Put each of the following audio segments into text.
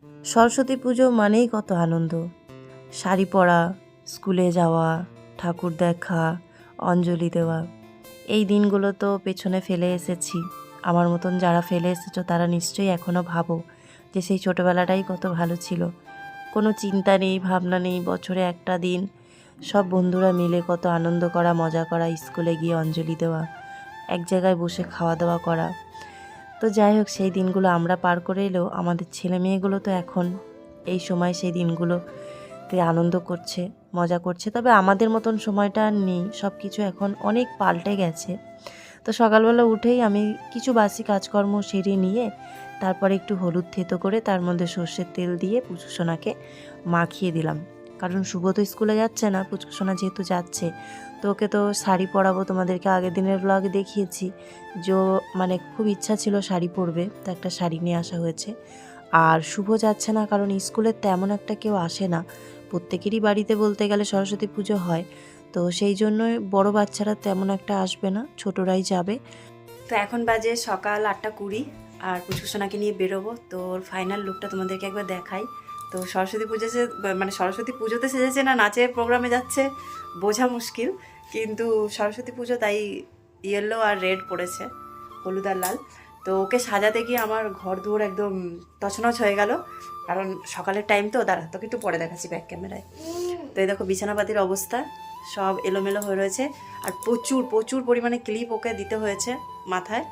সরস্বতী পুজো মানেই কত আনন্দ। শাড়ি পরা, স্কুলে যাওয়া, ঠাকুর দেখা, অঞ্জলি দেওয়া, এই দিনগুলো তো পেছনে ফেলে এসেছি। আমার মতন যারা ফেলে এসেছো তারা নিশ্চয়ই এখনও ভাবো যে সেই ছোটোবেলাটাই কত ভালো ছিল। কোনো চিন্তা নেই, ভাবনা নেই, বছরে একটা দিন সব বন্ধুরা মিলে কত আনন্দ করা, মজা করা, স্কুলে গিয়ে অঞ্জলি দেওয়া, এক জায়গায় বসে খাওয়া দাওয়া করা। তো যাই হোক, সেই দিনগুলো আমরা পার করে এলেও আমাদের ছেলে মেয়েগুলো তো এখন এই সময় সেই দিনগুলোতে আনন্দ করছে, মজা করছে। তবে আমাদের মতন সময়টা আর নেই, সব কিছু এখন অনেক পাল্টে গেছে। তো সকালবেলা উঠেই আমি কিছু বাসি কাজকর্ম সেরে নিয়ে তারপরে একটু হলুদ থেতো করে তার মধ্যে সর্ষের তেল দিয়ে পুচকুসোনাকে মাখিয়ে দিলাম। কারণ শুভ তো স্কুলে যাচ্ছে না, পুচকুসোনা যেহেতু যাচ্ছে তো ওকে তো শাড়ি পরাবো। তোমাদেরকে আগের দিনের ব্লগে দেখিয়েছি যে মানে খুব ইচ্ছা ছিল শাড়ি পরবে, তো একটা শাড়ি নিয়ে আসা হয়েছে। আর শুভ যাচ্ছে না কারণ স্কুলে তেমন একটা কেউ আসে না, প্রত্যেকেরই বাড়িতে বলতে গেলে সরস্বতী পুজো হয়, তো সেই জন্যই বড় বাচ্চারা তেমন একটা আসবে না, ছোটরাই যাবে। তো এখন বাজে সকাল 8:20 আর পুচকুসোনাকে নিয়ে বেরোবো। তো ওর ফাইনাল লুকটা তোমাদেরকে একবার দেখাই। তো সরস্বতী সরস্বতী পুজোতে সেজেছে না নাচের প্রোগ্রামে যাচ্ছে বোঝা মুশকিল, কিন্তু সরস্বতী পুজো তাই ইয়েলো আর রেড পড়েছে, হলুদ আর লাল। তো ওকে সাজাতে গিয়ে আমার ঘর দুয়ার একদম তছনছ হয়ে গেল, কারণ সকালের টাইম তো। দাঁড়া, তোকে একটু পরে দেখাচ্ছি ব্যাক ক্যামেরায়। তো এই দেখো বিছানাপাতির অবস্থা সব এলোমেলো হয়ে রয়েছে, আর প্রচুর প্রচুর পরিমাণে ক্লিপ ওকে দিতে হয়েছে মাথায়,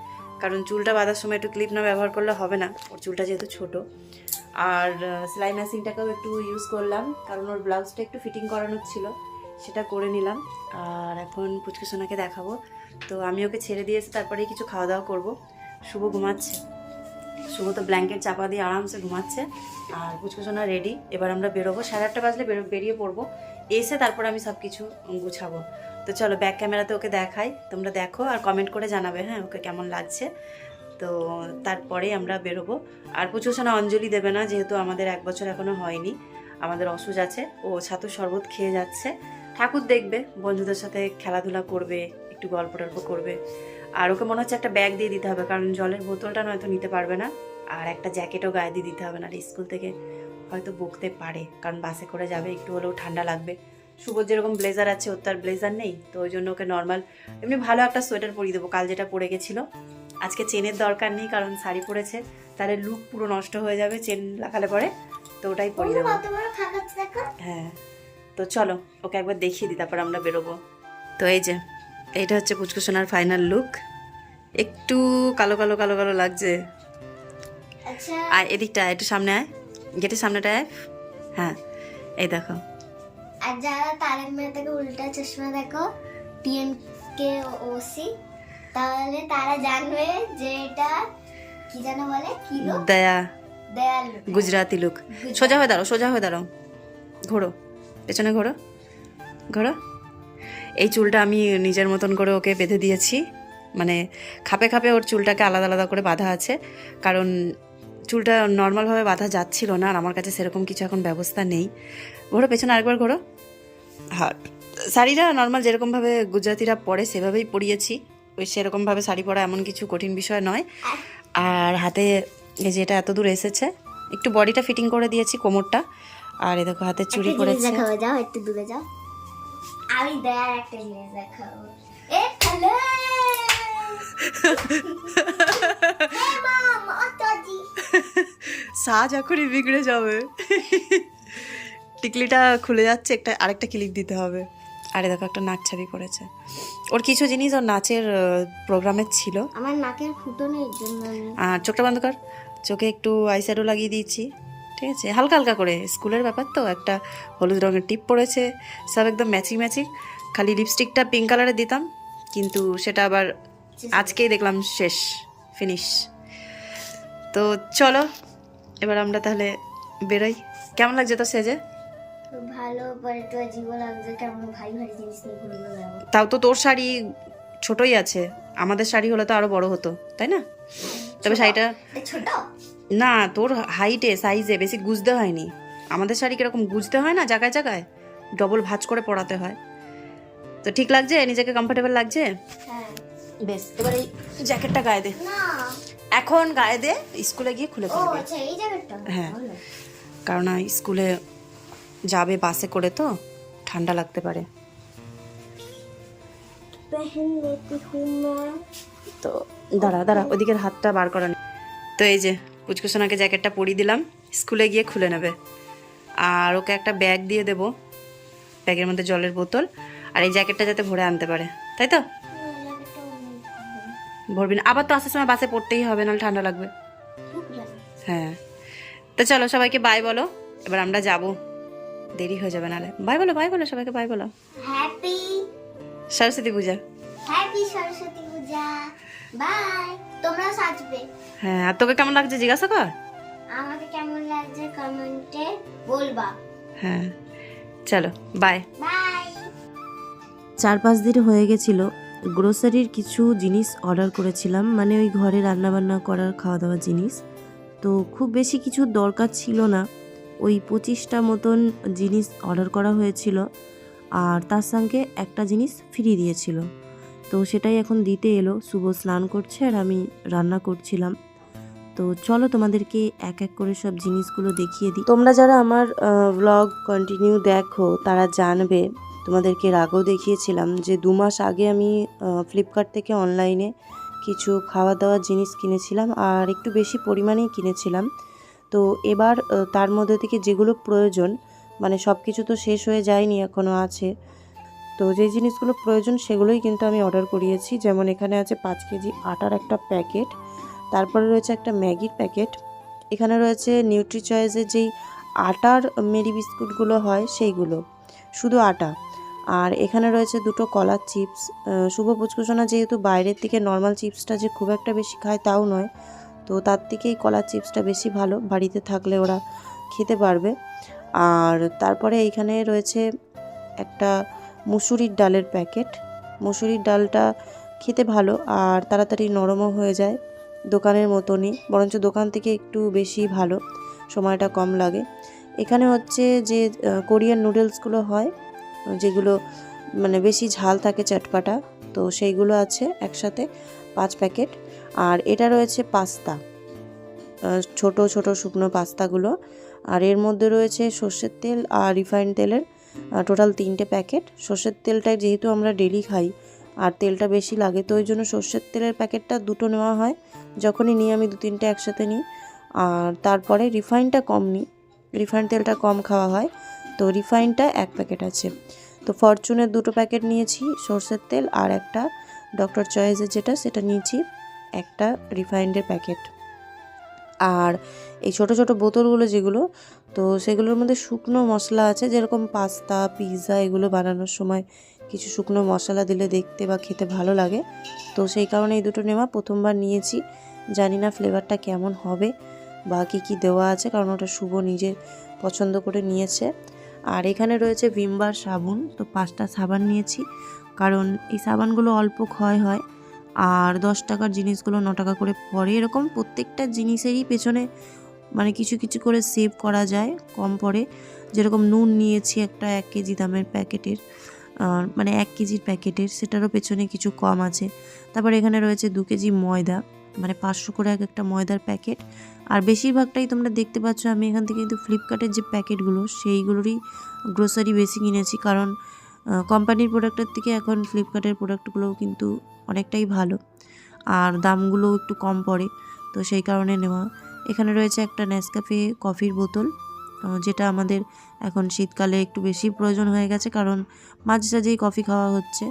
কারণ চুলটা বাঁধার সময় একটু ক্লিপ না ব্যবহার করলে হবে না, ওর চুলটা যেহেতু ছোট। আর সেলাই মেশিনটাকেও একটু ইউজ করলাম, কারণ ওর ব্লাউজটা একটু ফিটিং করানোর ছিল, সেটা করে নিলাম। আর এখন পুচকুসোনাকে দেখাবো। তো আমি ওকে ছেড়ে দিয়েছি, তারপরেই কিছু খাওয়া দাওয়া করবো। শুভ ঘুমাচ্ছে, শুভ তো ব্ল্যাঙ্কেট চাপা দিয়ে আরামসে ঘুমাচ্ছে। আর পুচকুসোনা রেডি, এবার আমরা বেরোবো, 8:30 বাজলে বেরিয়ে পড়বো। এসে তারপর আমি সব কিছু গুছাবো। তো চলো ব্যাক ক্যামেরাতে ওকে দেখাই, তোমরা দেখো আর কমেন্ট করে জানাবে হ্যাঁ ওকে কেমন লাগছে। তো তারপরে আমরা বেরোবো। আর পুচকুসোনা অঞ্জলি দেবে না, যেহেতু আমাদের 1 বছর এখনও হয়নি, আমাদের অসুজ আছে। ও ছাতুর শরবত খেয়ে যাচ্ছে, ঠাকুর দেখবে, বন্ধুদের সাথে খেলাধুলা করবে, একটু গল্প টল্প করবে। আর ওকে মনে হচ্ছে একটা ব্যাগ দিয়ে দিতে হবে, কারণ জলের বোতলটা নয়তো নিতে পারবে না, আর একটা জ্যাকেটও গায়ে দিয়ে দিতে হবে, না স্কুল থেকে হয়তো বকতে পারে, কারণ বাসে করে যাবে, একটু হলেও ঠান্ডা লাগবে। শুভর যেরকম ব্লেজার আছে ওর তার ব্লেজার নেই, তো ওই জন্য ওকে নর্মাল এমনি ভালো একটা সোয়েটার পরিয়ে দেবো, কাল যেটা পরে গেছিলো। আজকে চেনের দরকার নেই, কারণ শাড়ি পরেছে, তাহলে লুক পুরো নষ্ট হয়ে যাবে চেন লাগালে পরে, তো ওটাই পরিয়ে দেবো। হ্যাঁ, তো চলো ওকে একবার দেখিয়ে দিই, তারপর আমরা বেরোবো। তো এই যে এইটা হচ্ছে পুচকুসোনার ফাইনাল লুক, একটু কালো কালো কালো কালো লাগছে। আর এদিকটা একটু সামনে আয়, গেটের সামনেটা আয়। হ্যাঁ এই দেখো। আর যারা তারেক মেহতাকে উল্টা চশমা দেখো, টিএমকে ওসি, তাহলে তারা জানবে যে এটা কি যেন বলে, কি লোক, দয়া দয়ালু গুজরাতি লুক। সোজা হয়ে দাঁড়াও, সোজা হয়ে দাঁড়াও, ঘোরো পেছনে, ঘোরো ঘোরো। এই চুলটা আমি নিজের মতন করে ওকে বেঁধে দিয়েছি, মানে খাপে খাপে ওর চুলটাকে আলাদা আলাদা করে বাঁধা আছে, কারণ চুলটা নর্মালভাবে বাঁধা যাচ্ছিল না, আর আমার কাছে সেরকম কিছু এখন ব্যবস্থা নেই। ঘোরো পেছনে আরেকবার ঘোরো। হ্যাঁ, শাড়িটা নর্মাল যেরকমভাবে গুজরাতিরা পরে সেভাবেই পরিয়েছি, ওই সেরকমভাবে শাড়ি পরা এমন কিছু কঠিন বিষয় নয়। আর হাতে এই যে এটা এত দূর এসেছে, একটু বডিটা ফিটিং করে দিয়েছি, কোমরটা। আর এ দেখো হাতে চুড়ি পরেছে। দেখাবো, যাও একটু দূরে যাও, আমি দয়ার একটা জিনিস দেখাবো। এ হ্যালো মাম অতজি সাজ এখনই বিগড়ে যাবে। টিকলিটা খুলে যাচ্ছে, আরেকটা ক্লিপ দিতে হবে। আরে দেখো একটা নাক ছাবি পড়েছে, ওর কিছু জিনিস ওর নাচের প্রোগ্রামের ছিল। আমার নাকের ফুটো নেই জন্য আর চোখটা বন্ধ কর, চোখে একটু আইশ্যাডো লাগিয়ে দিয়েছি, ঠিক আছে, হালকা হালকা করে, স্কুলের ব্যাপার তো। একটা হলুদ রঙের টিপ পড়েছে, সব একদম ম্যাচিং ম্যাচিং। খালি লিপস্টিকটা পিঙ্ক কালারের দিতাম, কিন্তু সেটা আবার আজকেই দেখলাম শেষ, ফিনিশ। তো চলো এবার আমরা তাহলে বেরোই। কেমন লাগছে তো সেজে? ভালো, পরে একটু অজীব লাগছে, কেমন ভারী ভারী জিনিস নিয়ে ঘুরবো যাবো। তাও তো তোর শাড়ি ছোটই আছে, আমাদের শাড়ি হলে তো আরো বড় হতো, তাই না? তবে শাড়িটা ছোট না, তোর হাইটে সাইজে বেশি গুজতে হয়নি। আমাদের শাড়ি কিরকম গুজতে হয় না, জায়গায় জায়গায় ডবল ভাঁজ করে পরাতে হয়। তো ঠিক লাগছে, নিজেকে কমফোর্টেবল লাগছে? হ্যাঁ বেশ, এবার এই জ্যাকেটটা গায়ে দে, না, এখন গায়ে দে, স্কুলে গিয়ে খুলে ও ফেলবি। আচ্ছা এই জায়গাটা হ্যাঁ। ভালো। কারণ স্কুলে যাবে বাসে করে, তো ঠান্ডা লাগতে পারে। তো দাঁড়া ওদিকের হাতটা বার করা নেই। তো এই যে পুচকুসোনাকে জ্যাকেটটা পরিয়ে দিলাম, স্কুলে গিয়ে খুলে নেবে। আর ওকে একটা ব্যাগ দিয়ে দেবো, ব্যাগের মধ্যে জলের বোতল, আর এই জ্যাকেটটা যাতে ভরে আনতে পারে, তাই তো? ভরবি না, আবার তো আসার সময় বাসে পড়তেই হবে, নাহলে ঠান্ডা লাগবে। হ্যাঁ, তো চলো সবাইকে বাই বলো, এবার আমরা যাব, দেরি হয়ে যাবে নাহলে। বাই বলো সবাইকে, বাই বলো। Happy Saraswati Puja. Happy Saraswati Puja, bye. তোমরাও সাজবে। হ্যাঁ, আর তোকে কেমন লাগছে জিজ্ঞাসা কর। আমাকে কেমন লাগছে কমেন্টে বলবা। হ্যাঁ, চলো বাই। বাই। 4-5 দিন হয়ে গেছিলো গ্রোসারির কিছু জিনিস অর্ডার করেছিলাম, মানে ওই ঘরে রান্নাবান্না করার খাওয়া দাওয়ার জিনিস। তো খুব বেশি কিছু দরকার ছিল না, ওই 25টা মতন জিনিস অর্ডার করা হয়েছিল, আর তার সঙ্গে একটা জিনিস ফ্রি দিয়েছিল। তো সেটাই এখন দিতে এলো। শুভ স্নান করছে আর আমি রান্না করছিলাম। তো চলো তোমাদেরকে এক এক করে সব জিনিসগুলো দেখিয়ে দিই। তোমরা যারা আমার ব্লগ কন্টিনিউ দেখো তারা জানবে, তোমাদেরকে এর আগেও দেখিয়েছিলাম যে 2 মাস আগে আমি ফ্লিপকার্ট থেকে অনলাইনে কিছু খাওয়া দাওয়ার জিনিস কিনেছিলাম, আর একটু বেশি পরিমাণেই কিনেছিলাম। তো এবার তার মধ্যে থেকে যেগুলো প্রয়োজন, মানে সব কিছু তো শেষ হয়ে যায়নি, এখনও আছে। তো যে জিনিসগুলো প্রয়োজন সেগুলোই কিন্তু আমি অর্ডার করিয়েছি। যেমন এখানে আছে 5 কেজি আটার একটা প্যাকেট, তারপরে রয়েছে একটা ম্যাগির প্যাকেট, এখানে রয়েছে নিউট্রি চয়েসের যেই আটার মেরি বিস্কুটগুলো হয় সেইগুলো, শুধু আটা। আর এখানে রয়েছে 2টো কলার চিপস। শুভ পুচকুসোনা যেহেতু বাইরের থেকে নর্মাল চিপসটা যে খুব একটা বেশি খায় তাও নয়, তো তার থেকে এই কলার চিপসটা বেশি ভালো, বাড়িতে থাকলে ওরা খেতে পারবে। আর তারপরে এইখানে রয়েছে একটা মুসুরির ডালের প্যাকেট। মুসুরির ডালটা খেতে ভালো আর তাড়াতাড়ি নরমও হয়ে যায়, দোকানের মতনই, বরঞ্চ দোকান থেকে একটু বেশি ভালো, সময়টা কম লাগে। এখানে হচ্ছে যে কোরিয়ান নুডলসগুলো হয়, যেগুলো মানে বেশি ঝাল থাকে, চটপাটা, তো সেইগুলো আছে একসাথে 5 প্যাকেট। আর এটা রয়েছে পাস্তা, ছোট ছোট শুকনো পাস্তাগুলো। আর এর মধ্যে রয়েছে সর্ষের তেল আর রিফাইন্ড তেলের টোটাল 3টে প্যাকেট। সর্ষের তেলটাই যেহেতু আমরা ডেলি খাই আর তেলটা বেশি লাগে, তো ওই জন্য সর্ষের তেলের প্যাকেটটা 2টো নেওয়া হয়, যখনই নিই আমি 2-3টে একসাথে নিই। আর তারপরে রিফাইনটা কম নিই, রিফাইন্ড তেলটা কম খাওয়া হয়, তো রিফাইনটা 1 প্যাকেট আছে। তো ফরচুনের 2টো প্যাকেট নিয়েছি সর্ষের তেল, আর একটা ডক্টর চয়েসের যেটা সেটা নিয়েছি, একটা রিফাইন্ডের প্যাকেট। আর এই ছোট ছোট বোতলগুলো যেগুলো, তো সেগুলোর মধ্যে শুকনো মশলা আছে, যেরকম পাস্তা পিৎজা এগুলো বানানোর সময় কিছু শুকনো মশলা দিলে দেখতে বা খেতে ভালো লাগে, তো সেই কারণে এই 2টো নেওয়া। প্রথমবার নিয়েছি, জানি না ফ্লেভারটা কেমন হবে বা কী কী দেওয়া আছে, কারণ ওটা শুভ নিজে পছন্দ করে নিয়েছে। আর এখানে রয়েছে ভিমবার সাবান, তো 5টা সাবান নিয়েছি, কারণ এই সাবানগুলো অল্প ক্ষয় হয় আর 10 টাকার জিনিসগুলো 9 টাকা করে পড়ে। এরকম প্রত্যেকটা জিনিসেরই পেছনে মানে কিছু কিছু করে সেভ করা যায়, কম পড়ে। যেরকম নুন নিয়েছি একটা 1 কেজি দামের প্যাকেটের, মানে 1 কেজির প্যাকেটের, সেটারও পেছনে কিছু কম আছে। তারপর এখানে রয়েছে 2 কেজি ময়দা, মানে 500 করে একটা ময়দার প্যাকেট। আর বেশিরভাগটাই তোমরা দেখতে পাচ্ছ আমি এখান থেকে কিন্তু ফ্লিপকার্টের যে প্যাকেটগুলো সেইগুলোরই গ্রোসারি বেশি কিনেছি, কারণ কোম্পানির প্রোডাক্টের থেকে এখন ফ্লিপকার্টের প্রোডাক্টগুলোও কিন্তু অনেকটাই ভালো আর দামগুলোও একটু কম পড়ে, তো সেই কারণে নেওয়া। এখানে রয়েছে একটা নেসক্যাফে কফির বোতল, যেটা আমাদের এখন শীতকালে একটু বেশি প্রয়োজন হয়ে গেছে, কারণ মাঝে সাঝেই কফি খাওয়া হচ্ছে।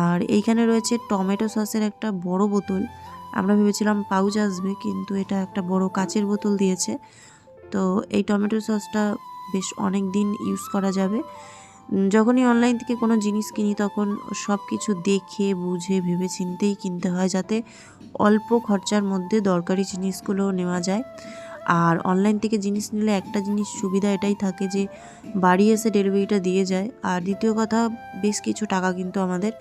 আর এইখানে রয়েছে টমেটো সসের একটা বড় বোতল, আমরা ভেবেছিলাম পাউচ আসবে, কিন্তু এটা একটা বড় কাচের বোতল দিয়েছে। তো এই টমেটো সসটা বেশ অনেক দিন ইউজ করা যাবে। যখনই অনলাইন থেকে কোনো জিনিস কিনি তখন সব কিছু দেখে বুঝে ভেবে চিন্তেই কিনতে হয়, যাতে অল্প খরচার মধ্যে দরকারি জিনিসগুলো নেওয়া যায়। আর অনলাইন থেকে জিনিস নিলে একটা জিনিস সুবিধা এটাই থাকে যে বাড়ি এসে ডেলিভারিটা দিয়ে যায়, আর দ্বিতীয় কথা বেশ কিছু টাকা কিন্তু আমাদের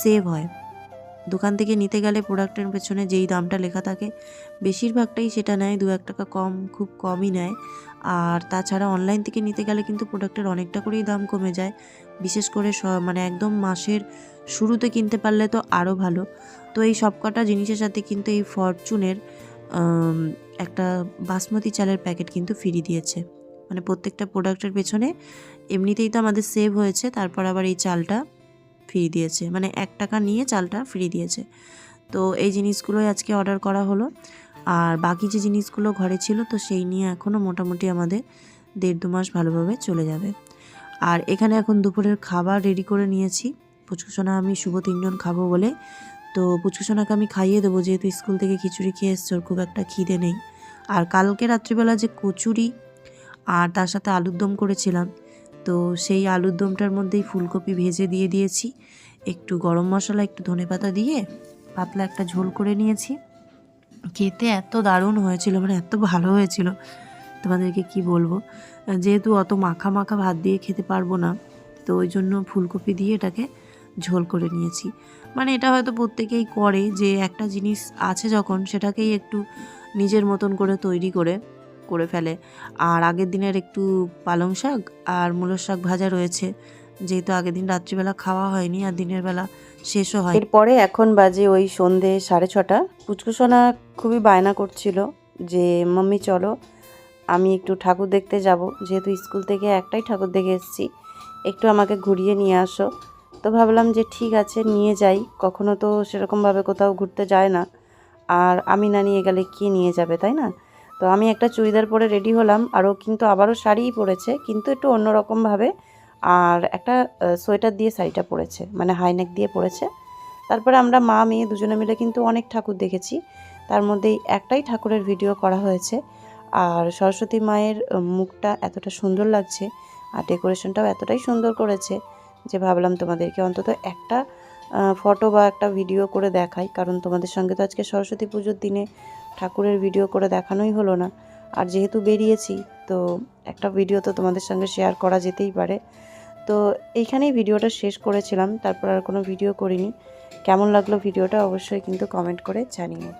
সেভ হয়। দোকান থেকে নিতে গেলে প্রোডাক্টের পেছনে যেই দামটা লেখা থাকে বেশিরভাগটাই সেটা নেয়, 2-1 টাকা কম, খুব কমই নেয়। আর তাছাড়া অনলাইন থেকে নিতে গেলে কিন্তু প্রোডাক্টের অনেকটা করেই দাম কমে যায়, বিশেষ করে মানে একদম মাসের শুরুতে কিনতে পারলে তো আরও ভালো। তো এই সব কটা জিনিসের সাথে কিন্তু এই ফরচুনের একটা বাসমতি চালের প্যাকেট কিন্তু ফ্রি দিয়েছে, মানে প্রত্যেকটা প্রোডাক্টের পেছনে এমনিতেই তো আমাদের সেভ হয়েছে, তারপর আবার এই চালটা ফ্রি দিয়েছে, মানে 1 টাকা নিয়ে চালটা ফ্রি দিয়েছে। তো এই জিনিসগুলোই আজকে অর্ডার করা হলো। আর বাকি যে জিনিসগুলো ঘরে ছিল তো সেই নিয়ে এখনও মোটামুটি আমাদের 1.5-2 মাস ভালোভাবে চলে যাবে। আর এখানে এখন দুপুরের খাবার রেডি করে নিয়েছি। পুচকুসোনা আমি শুভ 3 জন খাবো বলে। তো পুচকুসোনাকে আমি খাইয়ে দেবো, যেহেতু স্কুল থেকে খিচুড়ি খেয়ে এসছে, ওর খুব একটা খিদে নেই। আর কালকে রাত্রিবেলা যে কচুরি আর তার সাথে আলুর দম করেছিলাম, তো সেই আলুর দমটার মধ্যেই ফুলকপি ভেজে দিয়ে দিয়েছি, একটু গরম মশলা একটু ধনেপাতা দিয়ে পাতলা একটা ঝোল করে নিয়েছি। খেতে এত দারুণ হয়েছিল, মানে এত ভালো হয়েছিল, তোমাদেরকে কি বলবো। যেহেতু অত মাখা মাখা ভাত দিয়ে খেতে পারবো না, তো ওই জন্য ফুলকপি দিয়ে এটাকে ঝোল করে নিয়েছি। মানে এটা হয়তো প্রত্যেকেই করে, যে একটা জিনিস আছে যখন সেটাকেই একটু নিজের মতন করে তৈরি করে ফেলে। আর আগের দিনের একটু পালং শাক আর মূলোর শাক ভাজা রয়েছে, যেহেতু আগের দিন রাত্রিবেলা খাওয়া হয়নি আর দিনের বেলা শেষও হয়। এরপরে এখন বাজে ওই সন্ধে 6:30। পুচকুসোনা খুবই বায়না করছিল যে মাম্মি চলো আমি একটু ঠাকুর দেখতে যাব, যেহেতু স্কুল থেকে একটাই ঠাকুর দেখে এসেছি, একটু আমাকে ঘুরিয়ে নিয়ে আসো। তো ভাবলাম যে ঠিক আছে নিয়ে যাই, কখনো তো সেরকমভাবে কোথাও ঘুরতে যায় না, আর আমি না নিয়ে গেলে কে নিয়ে যাবে, তাই না? তো আমি একটা চুড়িদার পরে রেডি হলাম, আর ও কিন্তু আবারও শাড়িই পরেছে, কিন্তু একটু অন্যরকমভাবে, আর একটা সোয়েটার দিয়ে শাড়িটা পরেছে, মানে হাইনেক দিয়ে পরেছে। তারপরে আমরা মা মেয়ে দুজনে মিলে কিন্তু অনেক ঠাকুর দেখেছি, তার মধ্যেই একটাই ঠাকুরের ভিডিও করা হয়েছে। আর সরস্বতী মায়ের মুখটা এতটা সুন্দর লাগছে আর ডেকোরেশনটাও এতটাই সুন্দর করেছে যে ভাবলাম তোমাদেরকে অন্তত একটা ফটো বা একটা ভিডিও করে দেখাই, কারণ তোমাদের সঙ্গে তো আজকে সরস্বতী পুজোর দিনে ঠাকুরের ভিডিও করে দেখানোই হলো না। আর যেহেতু বেরিয়েছি, তো একটা ভিডিও তো তোমাদের সঙ্গে শেয়ার করা যেতেই পারে। তো এইখানেই ভিডিওটা শেষ করেছিলাম, তারপর আর কোনো ভিডিও করিনি। কেমন লাগলো ভিডিওটা অবশ্যই কিন্তু কমেন্ট করে জানিও।